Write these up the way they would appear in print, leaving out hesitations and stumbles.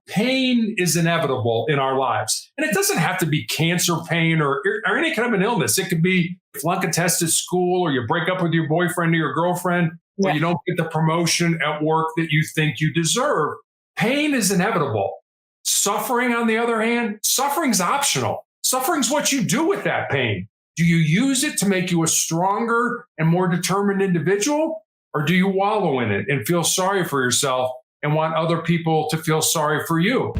pain is inevitable in our lives. And it doesn't have to be cancer pain or any kind of an illness. It could be flunk a test at school, or you break up with your boyfriend or your girlfriend, or you don't get the promotion at work that you think you deserve. Pain is inevitable. Suffering, on the other hand, suffering's optional. Suffering's what you do with that pain. Do you use it to make you a stronger and more determined individual? Or do you wallow in it and feel sorry for yourself and want other people to feel sorry for you?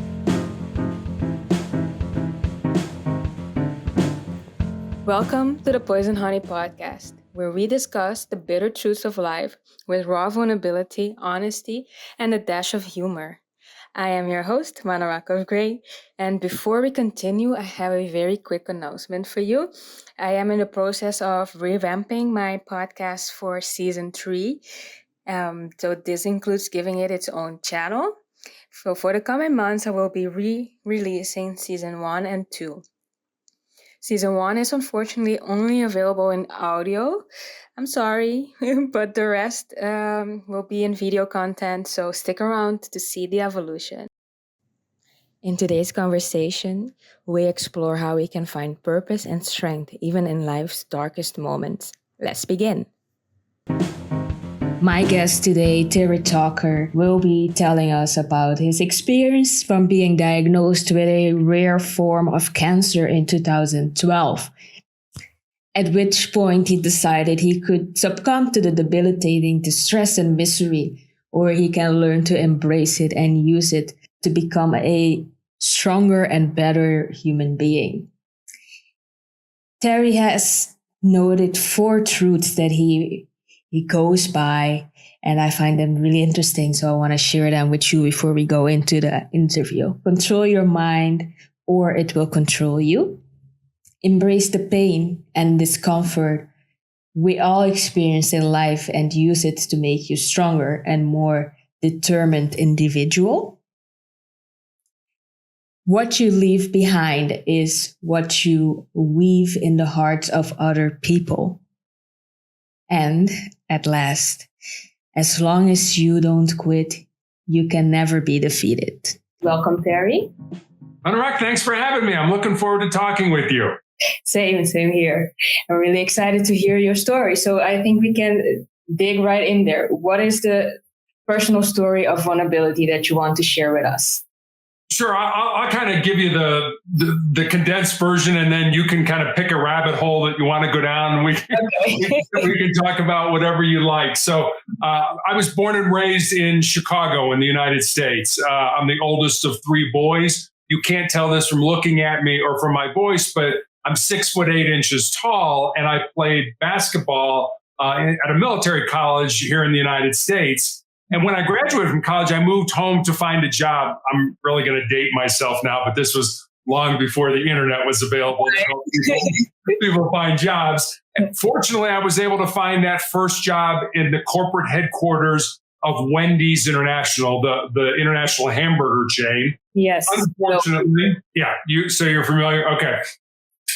Welcome to the Poison Honey podcast, where we discuss the bitter truths of life with raw vulnerability, honesty, and a dash of humor. I am your host, Manarak of Gray, and before we continue, I have a very quick announcement for you. I am in the process of revamping my podcast for season 3. So this includes giving it its own channel. So for the coming months, I will be re-releasing season 1 and 2. Season 1 is unfortunately only available in audio. I'm sorry, but the rest will be in video content, so stick around to see the evolution. In today's conversation, we explore how we can find purpose and strength even in life's darkest moments. Let's begin. My guest today, Terry Talker, will be telling us about his experience from being diagnosed with a rare form of cancer in 2012, at which point he decided he could succumb to the debilitating distress and misery, or he can learn to embrace it and use it to become a stronger and better human being. Terry has noted 4 truths that he goes by, and I find them really interesting, so I want to share them with you before we go into the interview. Control your mind, or it will control you. Embrace the pain and discomfort we all experience in life and use it to make you stronger and more determined individual. What you leave behind is what you weave in the hearts of other people. And at last, as long as you don't quit, you can never be defeated. Welcome, Terry. Manarak, thanks for having me. I'm looking forward to talking with you. Same here. I'm really excited to hear your story. So I think we can dig right in there. What is the personal story of vulnerability that you want to share with us? Sure, I'll kind of give you the condensed version, and then you can kind of pick a rabbit hole that you want to go down, and we can talk about whatever you like. So I was born and raised in Chicago in the United States. I'm the oldest of 3 boys. You can't tell this from looking at me or from my voice, but I'm 6'8" tall, and I played basketball at a military college here in the United States. And when I graduated from college, I moved home to find a job. I'm really going to date myself now, but this was long before the internet was available to help people find jobs. And fortunately, I was able to find that first job in the corporate headquarters of Wendy's International, the international hamburger chain. Yes. Unfortunately, so you're familiar? Okay.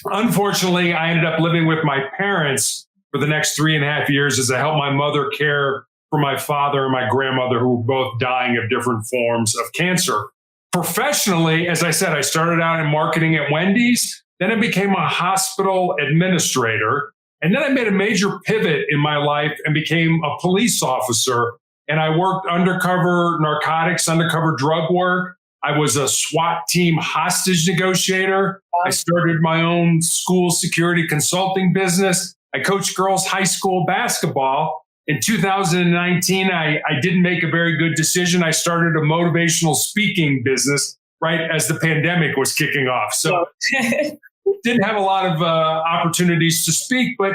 Unfortunately, I ended up living with my parents for the next 3.5 years as I helped my mother care for my father and my grandmother, who were both dying of different forms of cancer. Professionally, as I said, I started out in marketing at Wendy's. Then I became a hospital administrator. And then I made a major pivot in my life and became a police officer. And I worked undercover narcotics, undercover drug work. I was a SWAT team hostage negotiator. I started my own school security consulting business. I coached girls' high school basketball. In 2019, I didn't make a very good decision. I started a motivational speaking business right as the pandemic was kicking off. So didn't have a lot of opportunities to speak, but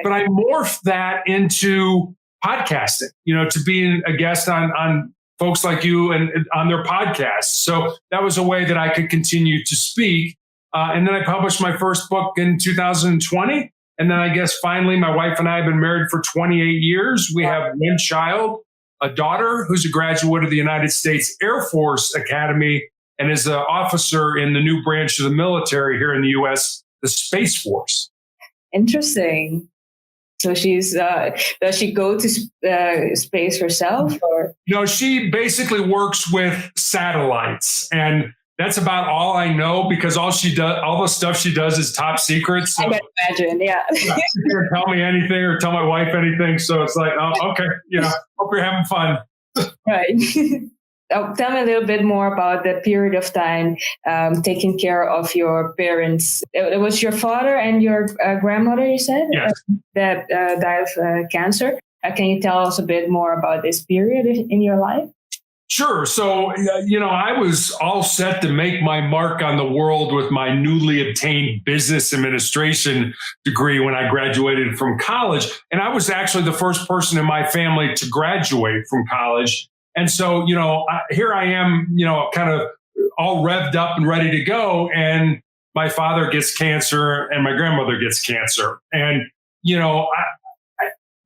I morphed that into podcasting, to being a guest on folks like you and on their podcasts. So that was a way that I could continue to speak. And then I published my first book in 2020. And then I guess finally, my wife and I have been married for 28 years. We have 1 child, a daughter who's a graduate of the United States Air Force Academy and is an officer in the new branch of the military here in the U.S., the Space Force. Interesting. So does she go to space herself, or? No, she basically works with satellites, and that's about all I know because all the stuff she does is top secret. So I can imagine, yeah. She can't tell me anything or tell my wife anything. So it's like, oh, okay, hope you're having fun. Right. Tell me a little bit more about the period of time taking care of your parents. It was your father and your grandmother, you said, yes. That died of cancer. Can you tell us a bit more about this period in your life? Sure. So, I was all set to make my mark on the world with my newly obtained business administration degree when I graduated from college. And I was actually the first person in my family to graduate from college. And so, here I am, kind of all revved up and ready to go. And my father gets cancer and my grandmother gets cancer. And,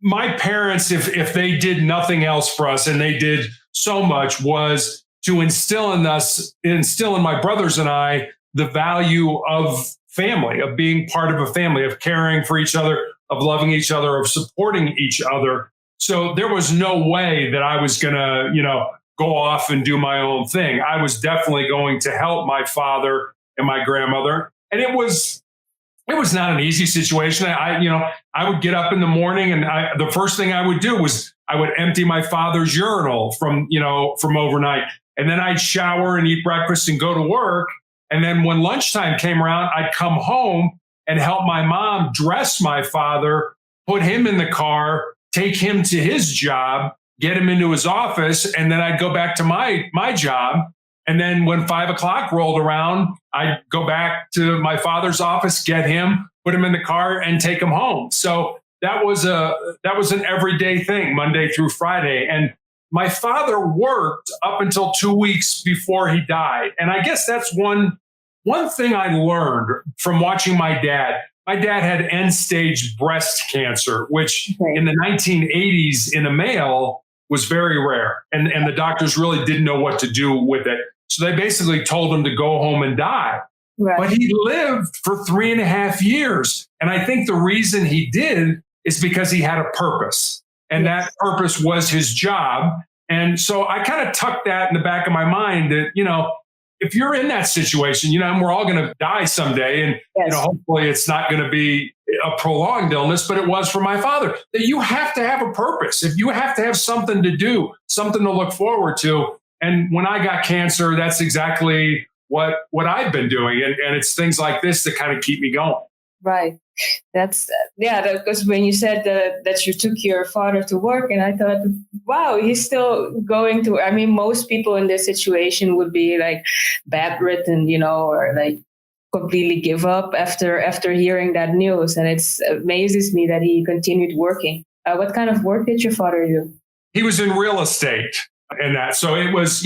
my parents, if they did nothing else for us, and they did so much, was to instill in my brothers and I, the value of family, of being part of a family, of caring for each other, of loving each other, of supporting each other. So there was no way that I was going to, go off and do my own thing. I was definitely going to help my father and my grandmother. And it was not an easy situation. I would get up in the morning, and the first thing I would do was I would empty my father's urinal from overnight. And then I'd shower and eat breakfast and go to work. And then when lunchtime came around, I'd come home and help my mom dress my father, put him in the car, take him to his job, get him into his office. And then I'd go back to my job. And then when 5 o'clock rolled around, I'd go back to my father's office, get him, put him in the car, and take him home. So that was an everyday thing, Monday through Friday. And my father worked up until 2 weeks before he died. And I guess that's one thing I learned from watching my dad. My dad had end-stage breast cancer, which in the 1980s in a male was very rare. And the doctors really didn't know what to do with it. So they basically told him to go home and die. Right. But he lived for 3.5 years. And I think the reason he did is because he had a purpose. And that purpose was his job. And so I kind of tucked that in the back of my mind that, if you're in that situation, and we're all going to die someday, and hopefully it's not going to be a prolonged illness, but it was for my father, that you have to have a purpose. If you have to have something to do, something to look forward to. And when I got cancer, that's exactly what I've been doing. And it's things like this that kind of keep me going. Right. That's because when you said that you took your father to work, and I thought, wow, he's still going to. I mean, most people in this situation would be like bedridden, or like completely give up after hearing that news. And it amazes me that he continued working. What kind of work did your father do? He was in real estate, and that. So it was,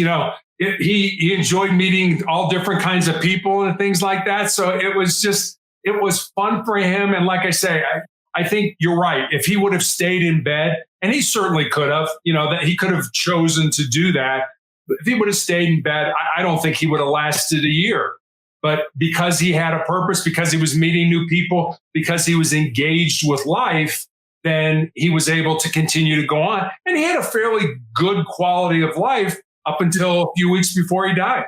he enjoyed meeting all different kinds of people and things like that. So it was fun for him. And like I say, I think you're right. If he would have stayed in bed, and he certainly could have, that he could have chosen to do that. But if he would have stayed in bed, I don't think he would have lasted a year. But because he had a purpose, because he was meeting new people, because he was engaged with life, then he was able to continue to go on. And he had a fairly good quality of life up until a few weeks before he died.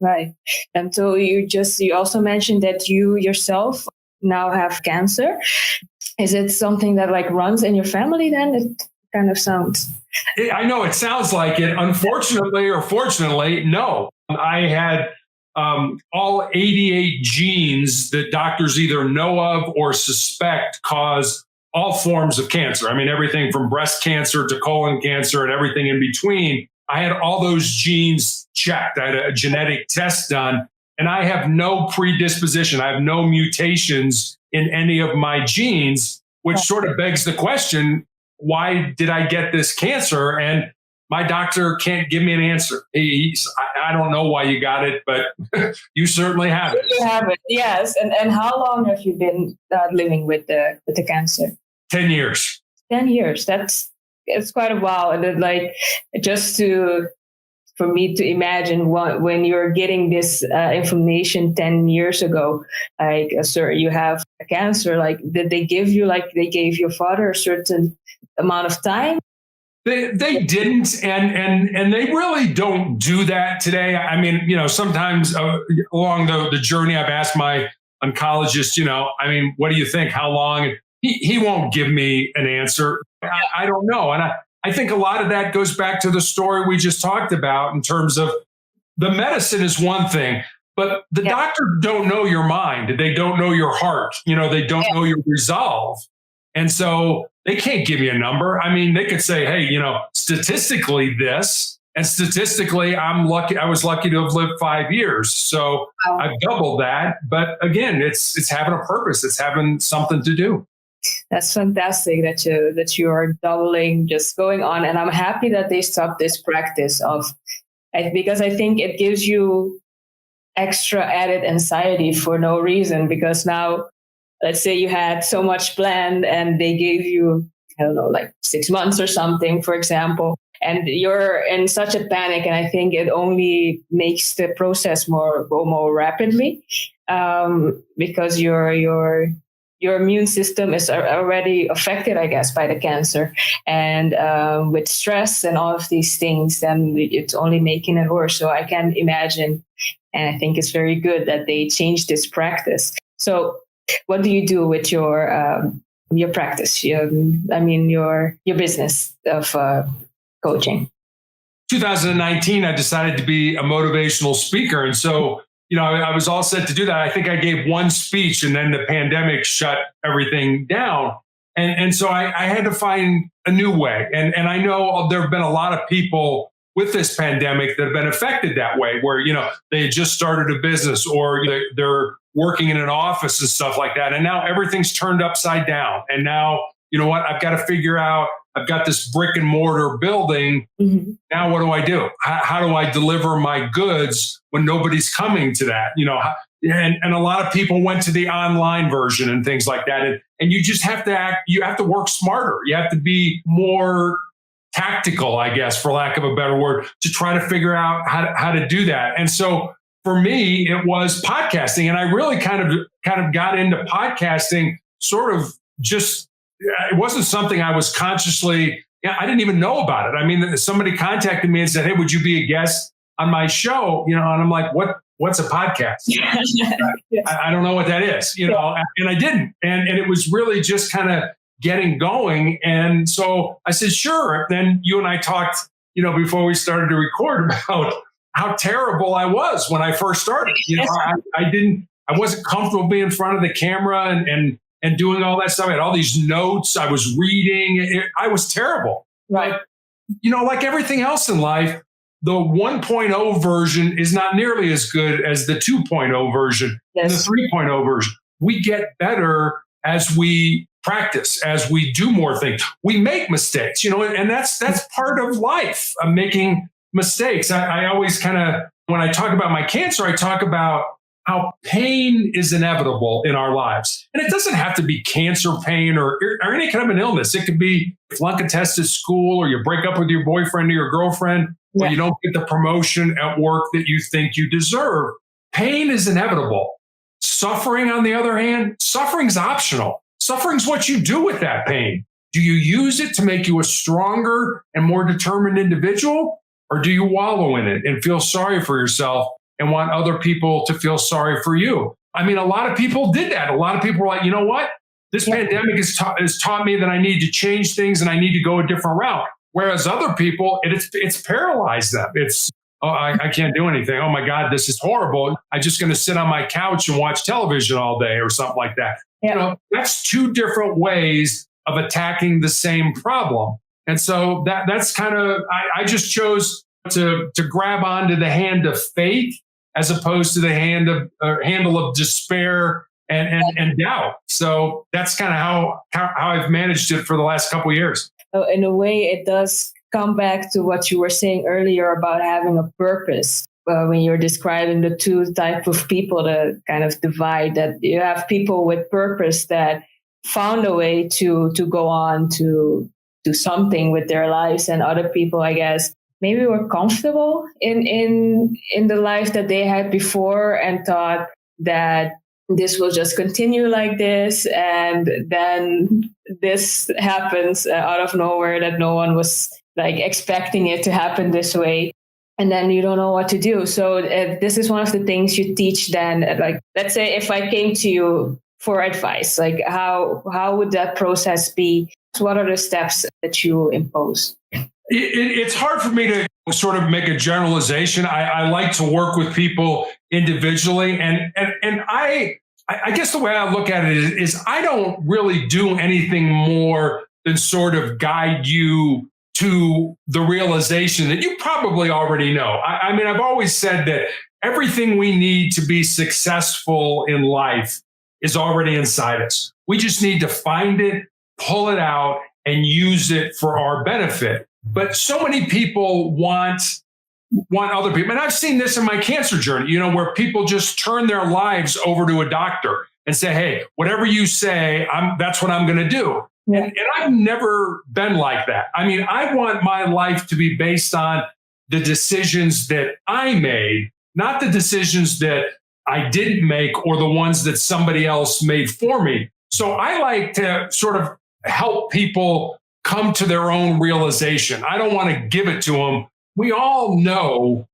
Right. And so you also mentioned that you yourself now have cancer. Is it something that like runs in your family then? It kind of sounds. I know it sounds like it. Unfortunately or fortunately, no. I had all 88 genes that doctors either know of or suspect cause all forms of cancer. I mean, everything from breast cancer to colon cancer and everything in between. I had all those genes checked. I had a genetic test done, and I have no predisposition. I have no mutations in any of my genes, which sort of begs the question, why did I get this cancer? And my doctor can't give me an answer. I don't know why you got it, but you certainly have it. You have it, yes. And how long have you been living with the cancer? 10 years. 10 years. It's quite a while. And then, like, just to for me to imagine when you're getting this information 10 years ago, like, sir, you have a cancer. Like, did they give you, like they gave your father, a certain amount of time? They didn't, and they really don't do that today. I mean, sometimes along the journey, I've asked my oncologist, I mean, what do you think? How long? He won't give me an answer. I don't know, and I think a lot of that goes back to the story we just talked about in terms of the medicine is one thing, but the doctors don't know your mind. They don't know your heart. They don't know your resolve. And so they can't give you a number. I mean, they could say, hey, statistically this, and statistically I was lucky to have lived 5 years. So I've doubled that. But again, it's having a purpose. It's having something to do. That's fantastic that you are doubling, just going on. And I'm happy that they stopped this practice because I think it gives you extra added anxiety for no reason, because now, let's say you had so much planned and they gave you, I don't know, like 6 months or something, for example, and you're in such a panic. And I think it only makes the process go more rapidly, because your immune system is already affected, I guess, by the cancer. And with stress and all of these things, then it's only making it worse. So I can imagine. And I think it's very good that they changed this practice. So what do you do with your practice? Your business of coaching. 2019, I decided to be a motivational speaker, and so I was all set to do that. I think I gave one speech, and then the pandemic shut everything down, and so I had to find a new way. And I know there have been a lot of people with this pandemic that have been affected that way, where they had just started a business or they're working in an office and stuff like that. And now everything's turned upside down. And now, I've got to figure out, I've got this brick and mortar building. Mm-hmm. Now what do I do? How do I deliver my goods when nobody's coming to that? And a lot of people went to the online version and things like that. And you just have to you have to work smarter. You have to be more tactical, I guess, for lack of a better word, to try to figure out how to do that. And so for me, it was podcasting. And I really kind of got into podcasting sort of just, it wasn't something I was consciously, I didn't even know about it. I mean, somebody contacted me and said, hey, would you be a guest on my show? And I'm like, what's a podcast? I don't know what that is, and I didn't. And it was really just kind of getting going. And so I said, sure. Then you and I talked, before we started to record, about how terrible I was when I first started. I wasn't comfortable being in front of the camera and doing all that stuff. I had all these notes I was reading. I was terrible. Right. But, like everything else in life, the 1.0 version is not nearly as good as the 2.0 version and the 3.0 version. We get better as we practice, as we do more things. We make mistakes, and that's part of life, making mistakes. I always when I talk about my cancer, I talk about how pain is inevitable in our lives. And it doesn't have to be cancer pain or any kind of an illness. It could be flunk a test at school, or you break up with your boyfriend or your girlfriend, or you don't get the promotion at work that you think you deserve. Pain is inevitable. Suffering, on the other hand, suffering's optional. Suffering's what you do with that pain. Do you use it to make you a stronger and more determined individual? Or do you wallow in it and feel sorry for yourself and want other people to feel sorry for you? I mean, a lot of people did that. A lot of people were like, you know what? This pandemic has taught me that I need to change things and I need to go a different route. Whereas other people, it's paralyzed them. It's, I can't do anything. Oh my God, this is horrible. I'm just going to sit on my couch and watch television all day or something like that. Yeah. That's two different ways of attacking the same problem. And so that's kind of, I just chose to grab onto the hand of faith as opposed to the handle of despair and doubt. So that's kind of how I've managed it for the last couple of years. In a way, it does come back to what you were saying earlier about having a purpose. When you're describing the two types of people, the kind of divide, that you have people with purpose that found a way to go on to do something with their lives, and other people, I guess, maybe were comfortable in the life that they had before and thought that this will just continue like this, and then this happens out of nowhere that no one was like expecting it to happen this way, and then you don't know what to do. So this is one of the things you teach then. Like, let's say if I came to you for advice, like how would that process be? What are the steps that you impose? It's hard for me to sort of make a generalization. I like to work with people individually, and I guess the way I look at it is I don't really do anything more than sort of guide you to the realization that you probably already know. I mean, I've always said that everything we need to be successful in life is already inside us. We just need to find it, pull it out, and use it for our benefit. But so many people want other people. And I've seen this in my cancer journey, where people just turn their lives over to a doctor and say, hey, whatever you say, that's what I'm going to do. Yeah. And I've never been like that. I mean, I want my life to be based on the decisions that I made, not the decisions that I didn't make or the ones that somebody else made for me. So I like to sort of help people come to their own realization. I don't want to give it to them. We all know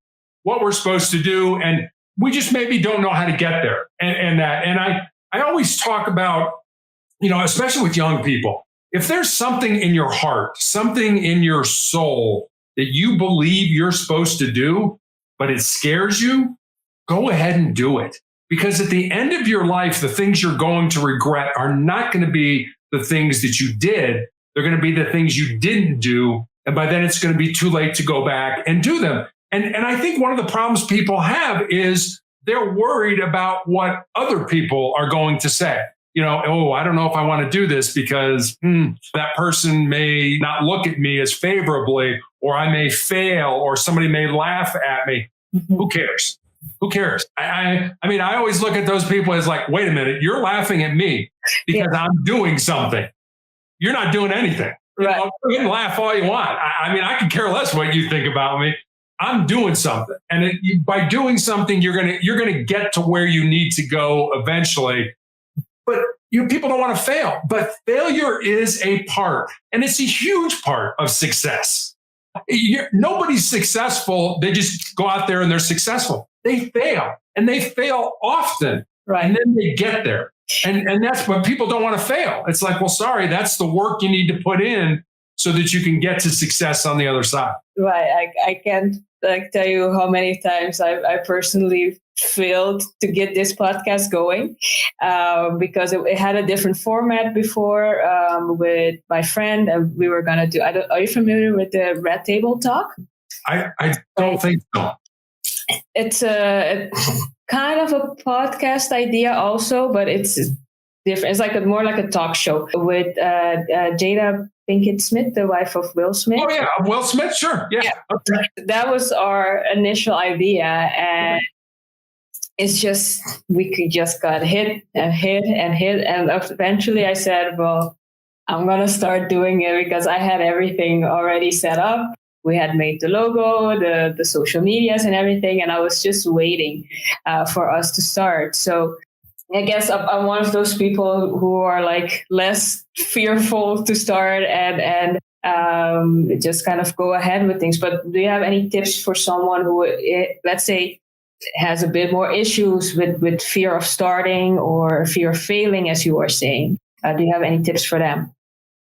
what we're supposed to do, and we just maybe don't know how to get there. And I always talk about, especially with young people, if there's something in your heart, something in your soul that you believe you're supposed to do, but it scares you, go ahead and do it. Because at the end of your life, the things you're going to regret are not going to be the things that you did. They're going to be the things you didn't do. And by then it's going to be too late to go back and do them. And I think one of the problems people have is they're worried about what other people are going to say. I don't know if I want to do this because that person may not look at me as favorably, or I may fail, or somebody may laugh at me. Mm-hmm. Who cares? Who cares? I mean, I always look at those people as like, wait a minute, you're laughing at me because I'm doing something. You're not doing anything. Right. You can laugh all you want. I mean, I can care less what you think about me. I'm doing something, and by doing something, you're gonna get to where you need to go eventually. But people don't want to fail. But failure is a part, and it's a huge part of success. Nobody's successful. They just go out there and they're successful. They fail, and they fail often, right? And then they get there. And that's what people don't want to fail. It's like, well, sorry, that's the work you need to put in so that you can get to success on the other side. Right. I can't tell you how many times I personally failed to get this podcast going because it had a different format before with my friend, and we were going to do, are you familiar with the Red Table Talk? I don't think so. It's a kind of a podcast idea also, but it's different. It's like more like a talk show with Jada Pinkett Smith, the wife of Will Smith. Oh yeah, Will Smith, sure, yeah. Okay. That was our initial idea, and it's just we just got hit, and eventually I said, well, I'm gonna start doing it because I had everything already set up. We had made the logo, the social medias and everything, and I was just waiting for us to start. So I guess I'm one of those people who are like less fearful to start and just kind of go ahead with things. But do you have any tips for someone who, let's say, has a bit more issues with fear of starting or fear of failing, as you were saying? Do you have any tips for them?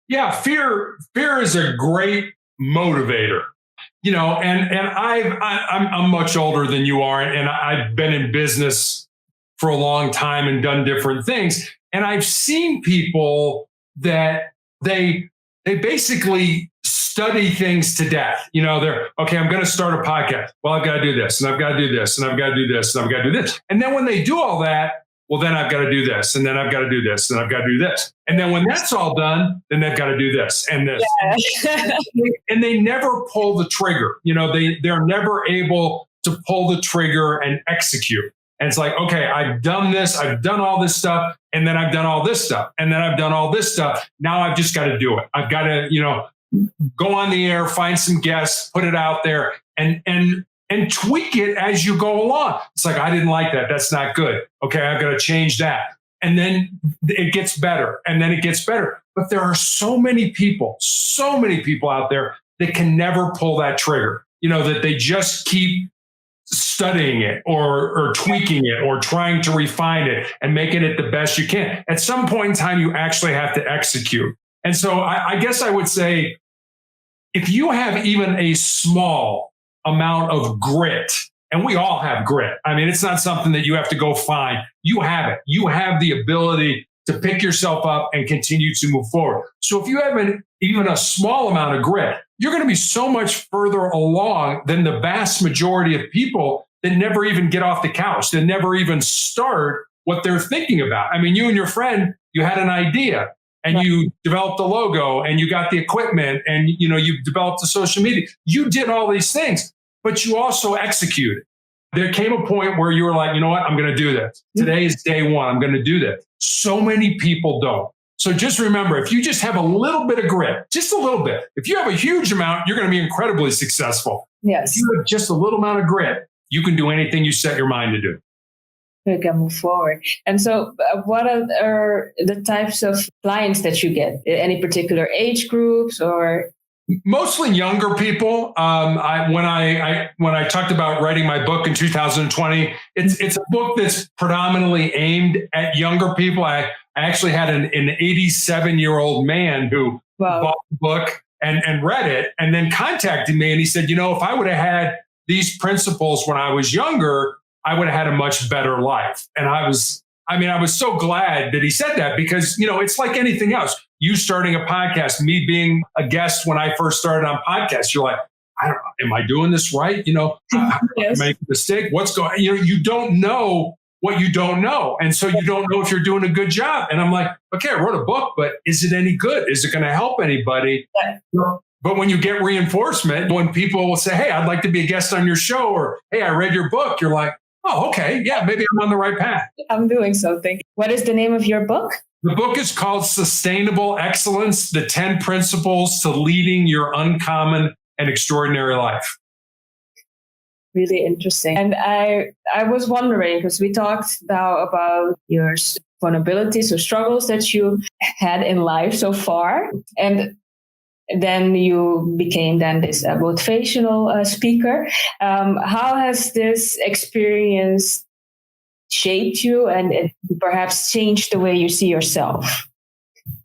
Yeah, fear is a great motivator, and I'm much older than you are, and I've been in business for a long time and done different things, and I've seen people that they basically study things to death. They're okay. I'm going to start a podcast. Well, I've got to do this, and I've got to do this, and I've got to do this, and I've got to do this, and then when they do all that, well, then I've got to do this, and then I've got to do this, and I've got to do this. And then when that's all done, then they've got to do this and this. Yeah. And they never pull the trigger. They're never able to pull the trigger and execute. And it's like, okay, I've done this, I've done all this stuff, and then I've done all this stuff, and then I've done all this stuff. Now I've just got to do it. I've got to, go on the air, find some guests, put it out there, and tweak it as you go along. It's like, I didn't like that. That's not good. Okay, I've got to change that. And then it gets better, and then it gets better. But there are so many people out there that can never pull that trigger. That they just keep studying it or tweaking it or trying to refine it and making it the best you can. At some point in time, you actually have to execute. And so I guess I would say, if you have even a small amount of grit, and we all have grit. I mean, it's not something that you have to go find. You have it. You have the ability to pick yourself up and continue to move forward. So if you have even a small amount of grit, you're going to be so much further along than the vast majority of people that never even get off the couch, that never even start what they're thinking about. I mean, you and your friend, you had an idea and you developed a logo and you got the equipment and you developed the social media. You did all these things, but you also executed. There came a point where you were like, you know what, I'm going to do this. Today is day one. I'm going to do this. So many people don't. So just remember, if you just have a little bit of grit, just a little bit, if you have a huge amount, you're going to be incredibly successful. Yes. If you have just a little amount of grit, you can do anything you set your mind to do. You can move forward. And so what are the types of clients that you get? Any particular age groups or? Mostly younger people. When I talked about writing my book in 2020, it's a book that's predominantly aimed at younger people. I actually had an 87-year-old man who bought the book and read it and then contacted me. And he said, if I would have had these principles when I was younger, I would have had a much better life. And I was so glad that he said that because, it's like anything else. You starting a podcast, me being a guest when I first started on podcasts, you're like, am I doing this right? Yes. Make a mistake. What's going on? You don't know what you don't know. And so you don't know if you're doing a good job. And I'm like, okay, I wrote a book, but is it any good? Is it going to help anybody? Yeah. But when you get reinforcement, when people will say, hey, I'd like to be a guest on your show, or hey, I read your book, you're like, oh, okay. Yeah, maybe I'm on the right path. I'm doing something. What is the name of your book? The book is called Sustainable Excellence, the 10 Principles to Leading Your Uncommon and Extraordinary Life. Really interesting. And I was wondering, because we talked now about your vulnerabilities or struggles that you had in life so far. And then you became this motivational speaker. How has this experience shaped you and it perhaps changed the way you see yourself?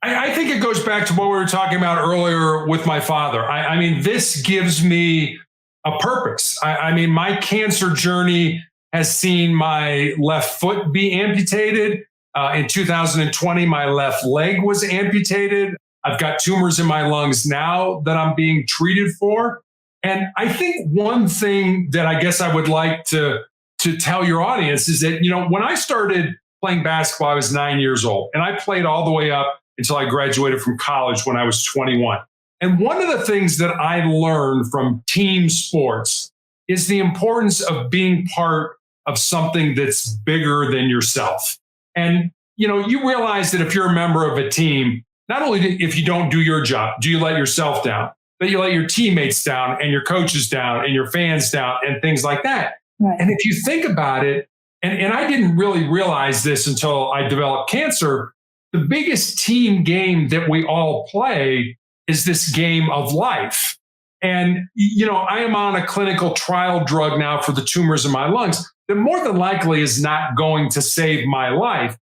I think it goes back to what we were talking about earlier with my father. I mean, this gives me a purpose. My cancer journey has seen my left foot be amputated. In 2020, my left leg was amputated. I've got tumors in my lungs now that I'm being treated for. And I think one thing that I guess I would like to tell your audience is that, when I started playing basketball, I was 9 years old and I played all the way up until I graduated from college when I was 21. And one of the things that I learned from team sports is the importance of being part of something that's bigger than yourself. And, you realize that if you're a member of a team, not only if you don't do your job, do you let yourself down, but you let your teammates down and your coaches down and your fans down and things like that. Right. And if you think about it, and I didn't really realize this until I developed cancer, the biggest team game that we all play is this game of life. And, I am on a clinical trial drug now for the tumors in my lungs that more than likely is not going to save my life.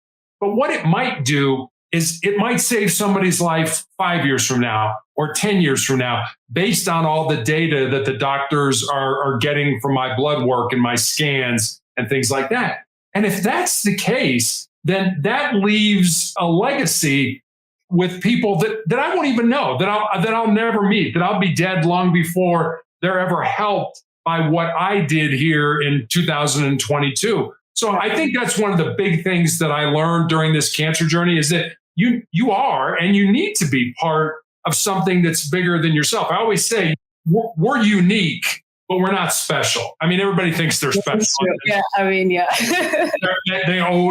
But what it might do is it might save somebody's life 5 years from now or 10 years from now, based on all the data that the doctors are getting from my blood work and my scans and things like that. And if that's the case, then that leaves a legacy with people that I won't even know, that I'll never meet, that I'll be dead long before they're ever helped by what I did here in 2022. So I think that's one of the big things that I learned during this cancer journey is that you are and you need to be part of something that's bigger than yourself. I always say we're unique, but we're not special. I mean, everybody thinks they're special. Yeah, yeah.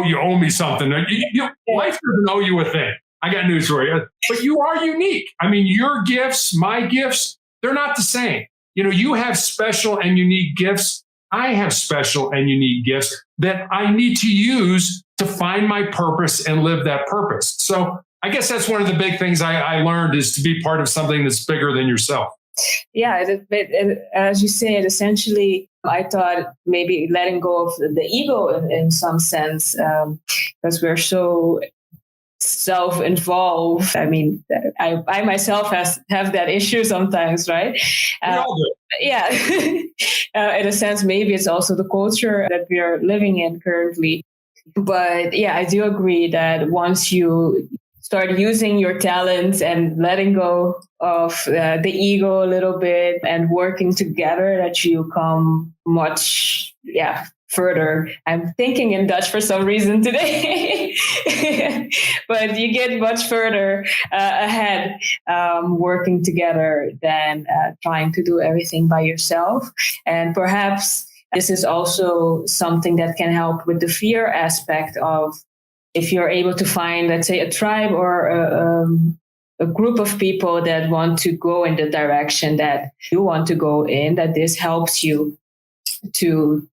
You owe me something. Life doesn't owe you a thing. I got news for you. But you are unique. I mean, your gifts, my gifts, they're not the same. You have special and unique gifts. I have special and unique gifts that I need to use to find my purpose and live that purpose. So I guess that's one of the big things I learned is to be part of something that's bigger than yourself. Yeah, as you said, essentially, I thought maybe letting go of the ego in some sense, because we're so self-involved. I mean, I myself have that issue sometimes, right? We all do. Yeah, in a sense, maybe it's also the culture that we are living in currently. But yeah, I do agree that once you start using your talents and letting go of the ego a little bit and working together, that you come much, further. I'm thinking in Dutch for some reason today, but you get much further ahead working together than trying to do everything by yourself. And perhaps this is also something that can help with the fear aspect of if you're able to find, let's say, a tribe or a group of people that want to go in the direction that you want to go in, that this helps you to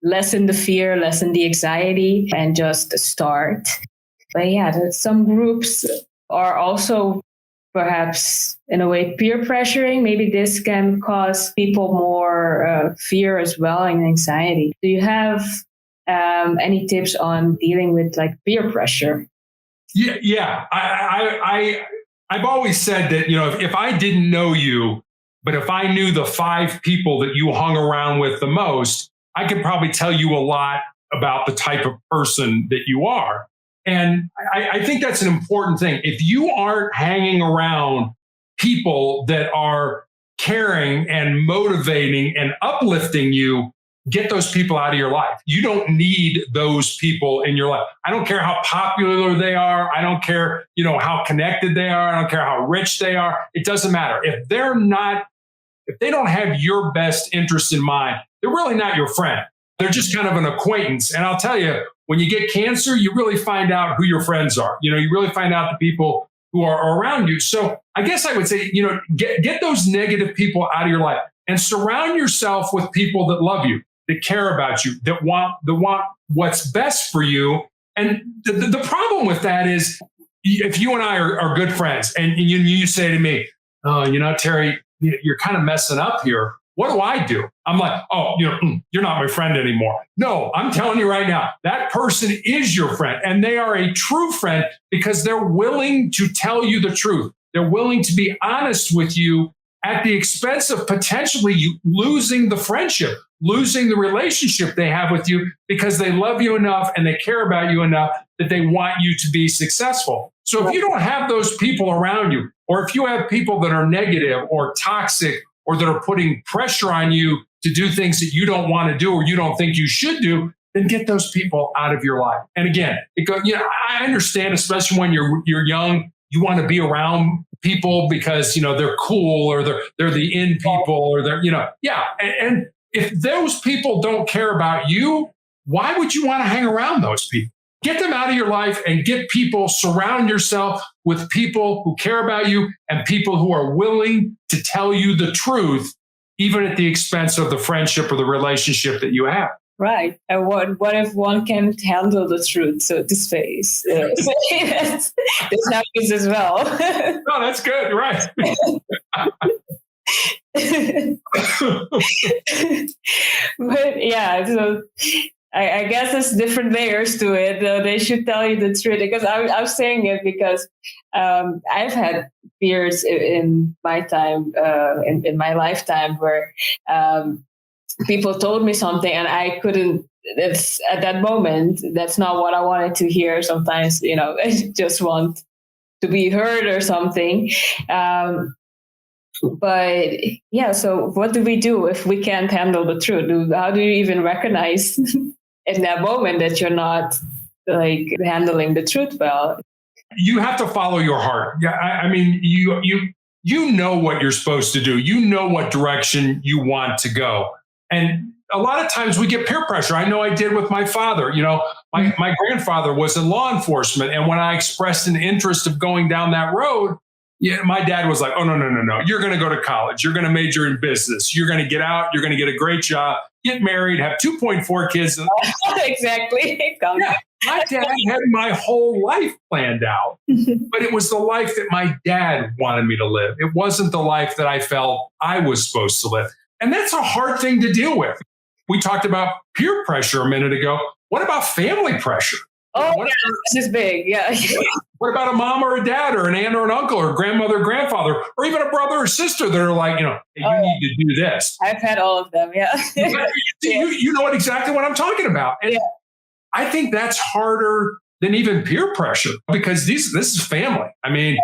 lessen the fear, lessen the anxiety, and just start. But yeah, some groups are also perhaps in a way peer pressuring. Maybe this can cause people more fear as well and anxiety. Do you have any tips on dealing with like peer pressure? Yeah. I've always said that, if I didn't know you, but if I knew the 5 people that you hung around with the most, I could probably tell you a lot about the type of person that you are. And I think that's an important thing. If you aren't hanging around people that are caring and motivating and uplifting you, get those people out of your life. You don't need those people in your life. I don't care how popular they are. I don't care, how connected they are. I don't care how rich they are. It doesn't matter. If they don't have your best interest in mind, they're really not your friend. They're just kind of an acquaintance. And I'll tell you, when you get cancer, you really find out who your friends are. You really find out the people who are around you. So I guess I would say, get those negative people out of your life and surround yourself with people that love you, that care about you, that want what's best for you. And the problem with that is if you and I are good friends and you say to me, oh, Terry, you're kind of messing up here. What do I do? I'm like, oh, you're not my friend anymore. No, I'm telling you right now, that person is your friend, and they are a true friend because they're willing to tell you the truth. They're willing to be honest with you at the expense of potentially you losing the friendship, losing the relationship they have with you because they love you enough and they care about you enough that they want you to be successful. So if you don't have those people around you, or if you have people that are negative or toxic or that are putting pressure on you to do things that you don't want to do or you don't think you should do, then get those people out of your life. And again, I understand, especially when you're young, you want to be around people because, they're cool or they're the in people or they're, And if those people don't care about you, why would you want to hang around those people? Get them out of your life and surround yourself with people who care about you and people who are willing to tell you the truth, even at the expense of the friendship or the relationship that you have. Right. And what if one can't handle the truth, so to speak? This happens as well. No, that's good. Right. But yeah, so I guess there's different layers to it. They should tell you the truth, because I'm saying it because I've had fears in my time, in my lifetime, where people told me something and I couldn't. It's at that moment, that's not what I wanted to hear. Sometimes, I just want to be heard or something. But yeah, so what do we do if we can't handle the truth? How do you even recognize in that moment that you're not like handling the truth well? You have to follow your heart. Yeah, I mean, you know what you're supposed to do. You know what direction you want to go. And a lot of times we get peer pressure. I know I did with my father. My grandfather was in law enforcement. And when I expressed an interest of going down that road, yeah, my dad was like, oh, no, no, no, no. You're going to go to college. You're going to major in business. You're going to get out. You're going to get a great job, get married, have 2.4 kids. Exactly. Yeah, my dad had my whole life planned out, but it was the life that my dad wanted me to live. It wasn't the life that I felt I was supposed to live. And that's a hard thing to deal with. We talked about peer pressure a minute ago. What about family pressure? Oh, yeah, this is big. Yeah. What about a mom or a dad or an aunt or an uncle or a grandmother, grandfather, or even a brother or sister that are like, hey, you need to do this. I've had all of them. Yeah. You know exactly what I'm talking about. And I think that's harder than even peer pressure because this is family. I mean,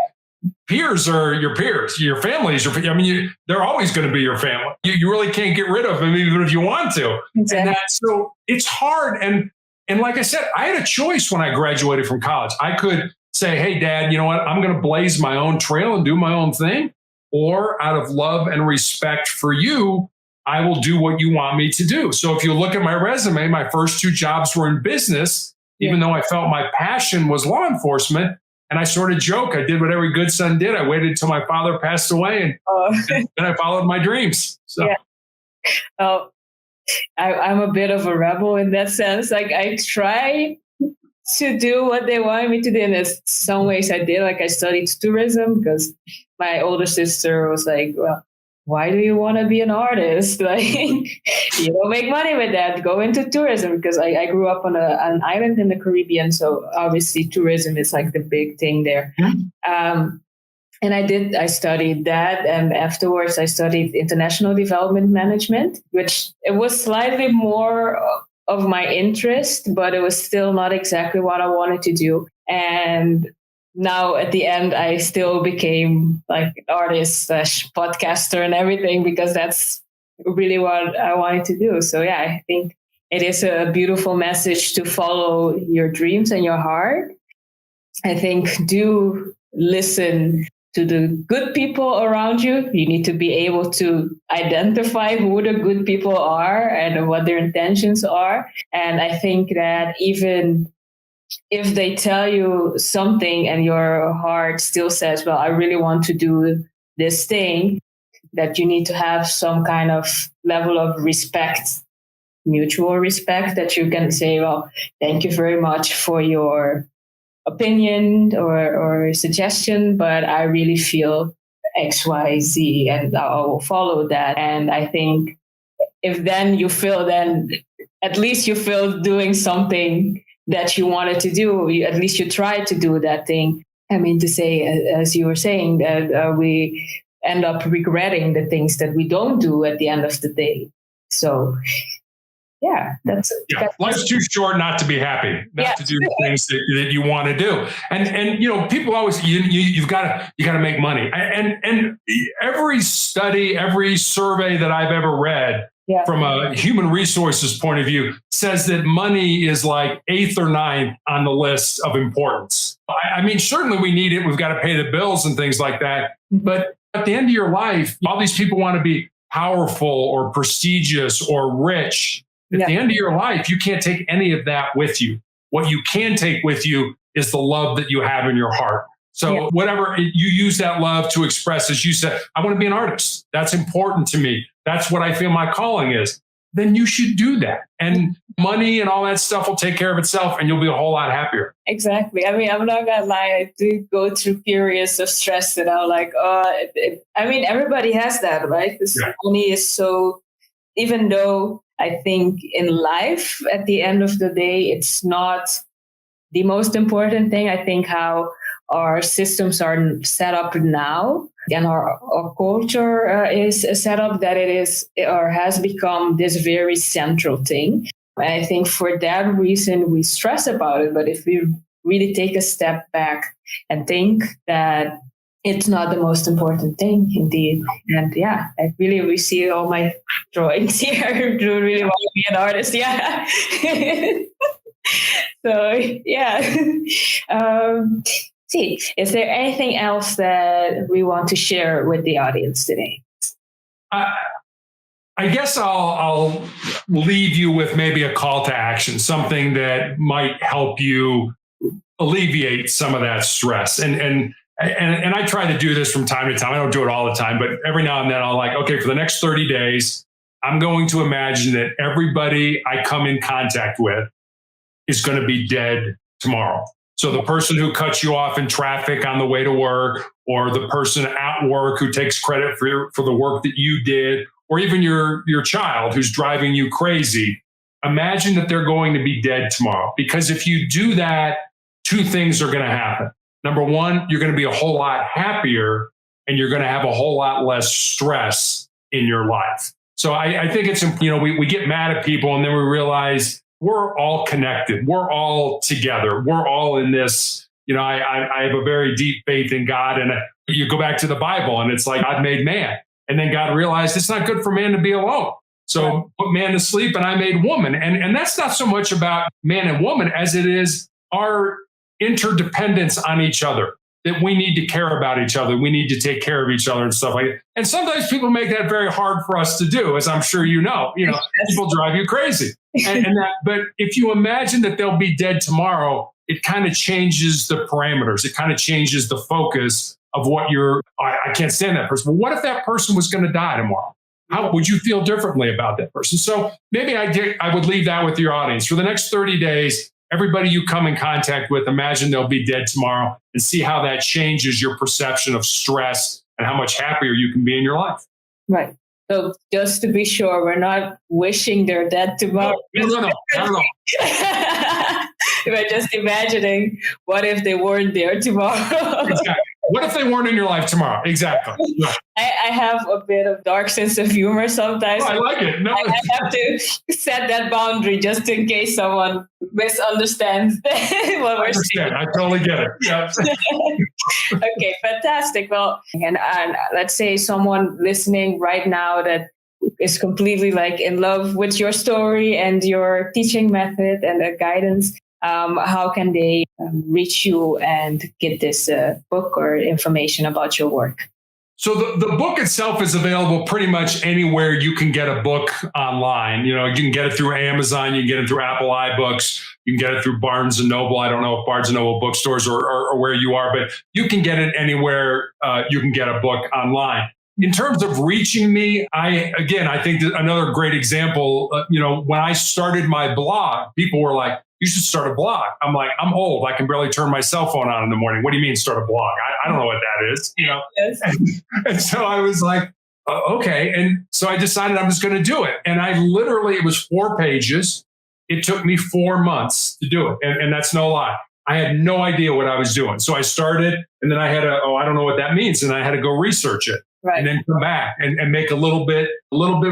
peers are your peers. Your family is they're always going to be your family. You really can't get rid of them even if you want to. Exactly. So it's hard. And like I said, I had a choice when I graduated from college. I could say, hey, Dad, you know what? I'm going to blaze my own trail and do my own thing. Or out of love and respect for you, I will do what you want me to do. So if you look at my resume, my first 2 jobs were in business, even though I felt my passion was law enforcement. And I sort of joke, I did what every good son did. I waited until my father passed away and then I followed my dreams. So. Yeah. I'm a bit of a rebel in that sense. Like I try to do what they wanted me to do. And in some ways I did. Like I studied tourism because my older sister was like, well, why do you want to be an artist? Like you don't make money with that. Go into tourism because I grew up on an island in the Caribbean. So obviously tourism is like the big thing there. And I studied that. And afterwards I studied international development management, which it was slightly more of my interest, but it was still not exactly what I wanted to do. And now at the end, I still became like an artist / podcaster and everything, because that's really what I wanted to do. So yeah, I think it is a beautiful message to follow your dreams and your heart. I think do listen to the good people around you. You need to be able to identify who the good people are and what their intentions are. And I think that even if they tell you something and your heart still says, well, I really want to do this thing, that you need to have some kind of level of respect, mutual respect, that you can say, well, thank you very much for your opinion or suggestion, but I really feel X, Y, Z, and I will follow that. And I think if then you feel, then at least you feel doing something that you wanted to do. At least you tried to do that thing. I mean, to say, as you were saying, that we end up regretting the things that we don't do at the end of the day. So yeah, that's life's too short not to be happy, not to do the things that you want to do. And people always you've got to make money. And every study, every survey that I've ever read from a human resources point of view says that money is like 8th or 9th on the list of importance. I mean, certainly we need it. We've got to pay the bills and things like that. But at the end of your life, all these people want to be powerful or prestigious or rich. At the end of your life, you can't take any of that with you. What you can take with you is the love that you have in your heart. So whatever you use that love to express, as you said, I want to be an artist. That's important to me. That's what I feel my calling is. Then you should do that. And money and all that stuff will take care of itself and you'll be a whole lot happier. Exactly. I mean, I'm not going to lie. I do go through periods of stress that I'm like, I mean, everybody has that, right? Because money is so, even though I think in life, at the end of the day, it's not the most important thing. I think how our systems are set up now and our culture is set up, that it is or has become this very central thing. And I think for that reason, we stress about it. But if we really take a step back and think that it's not the most important thing, indeed. And I really see all my drawings here. I do really want to be an artist. Yeah. So, see, is there anything else that we want to share with the audience today? I guess I'll leave you with maybe a call to action, something that might help you alleviate some of that stress. And I try to do this from time to time. I don't do it all the time, but every now and then I'll like, okay, for the next 30 days, I'm going to imagine that everybody I come in contact with is going to be dead tomorrow. So the person who cuts you off in traffic on the way to work, or the person at work who takes credit for the work that you did, or even your child who's driving you crazy, imagine that they're going to be dead tomorrow. Because if you do that, two things are going to happen. Number one, you're going to be a whole lot happier, and you're going to have a whole lot less stress in your life. So I think it's, we get mad at people, and then we realize we're all connected. We're all together. We're all in this. I have a very deep faith in God, and you go back to the Bible, and it's like God made man. And then God realized it's not good for man to be alone. So put man to sleep, and I made woman. And that's not so much about man and woman as it is our interdependence on each other, that we need to care about each other. We need to take care of each other and stuff like that. And sometimes people make that very hard for us to do, as I'm sure you know. People drive you crazy. But if you imagine that they'll be dead tomorrow, it kind of changes the parameters. It kind of changes the focus of what I can't stand that person. Well, what if that person was going to die tomorrow? How would you feel differently about that person? So maybe I would leave that with your audience. For the next 30 days, everybody you come in contact with, imagine they'll be dead tomorrow, and see how that changes your perception of stress and how much happier you can be in your life. Right. So just to be sure, we're not wishing they're dead tomorrow. No. We're just imagining, what if they weren't there tomorrow? Exactly. What if they weren't in your life tomorrow? Exactly. Right. I have a bit of dark sense of humor sometimes. I like it. No. I have to set that boundary just in case someone misunderstands what we're saying. I totally get it. Yeah. Okay, fantastic. Well, and let's say someone listening right now that is completely like in love with your story and your teaching method and the guidance. How can they reach you and get this book or information about your work? So the book itself is available pretty much anywhere you can get a book online. You can get it through Amazon, you can get it through Apple iBooks, you can get it through Barnes and Noble. I don't know if Barnes and Noble bookstores or where you are, but you can get it anywhere you can get a book online. In terms of reaching me, I think that another great example, when I started my blog, people were like, you should start a blog. I'm like, I'm old. I can barely turn my cell phone on in the morning. What do you mean start a blog? I don't know what that is, Yes. And so I was like, okay. And so I decided I'm just going to do it. And it was 4 pages. It took me 4 months to do it. And that's no lie. I had no idea what I was doing. So I started, and then I had I don't know what that means. And I had to go research it. Right. And then come back and make a little bit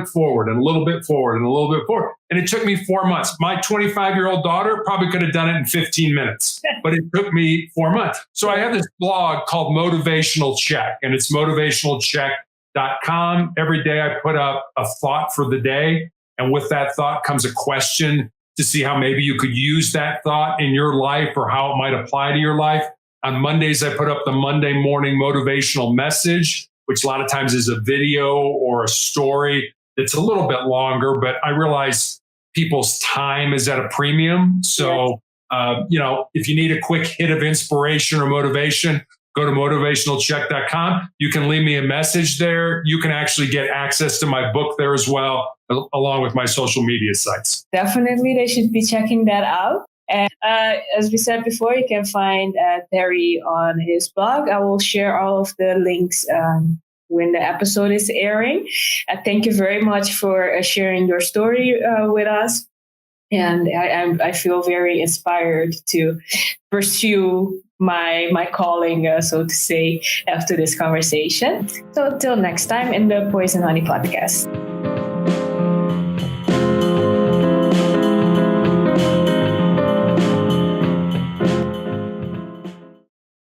forward and a little bit forward and a little bit forward. And it took me 4 months. My 25-year-old daughter probably could have done it in 15 minutes, but it took me 4 months. So I have this blog called Motivational Check, and it's motivationalcheck.com. Every day I put up a thought for the day. And with that thought comes a question to see how maybe you could use that thought in your life or how it might apply to your life. On Mondays, I put up the Monday morning motivational message, which a lot of times is a video or a story that's a little bit longer, but I realize people's time is at a premium. So, if you need a quick hit of inspiration or motivation, go to motivationalcheck.com. You can leave me a message there. You can actually get access to my book there as well, along with my social media sites. Definitely, they should be checking that out. And as we said before, you can find Terry on his blog. I will share all of the links when the episode is airing. Thank you very much for sharing your story with us. And I feel very inspired to pursue my calling, so to say, after this conversation. So till next time in the Poison Honey Podcast.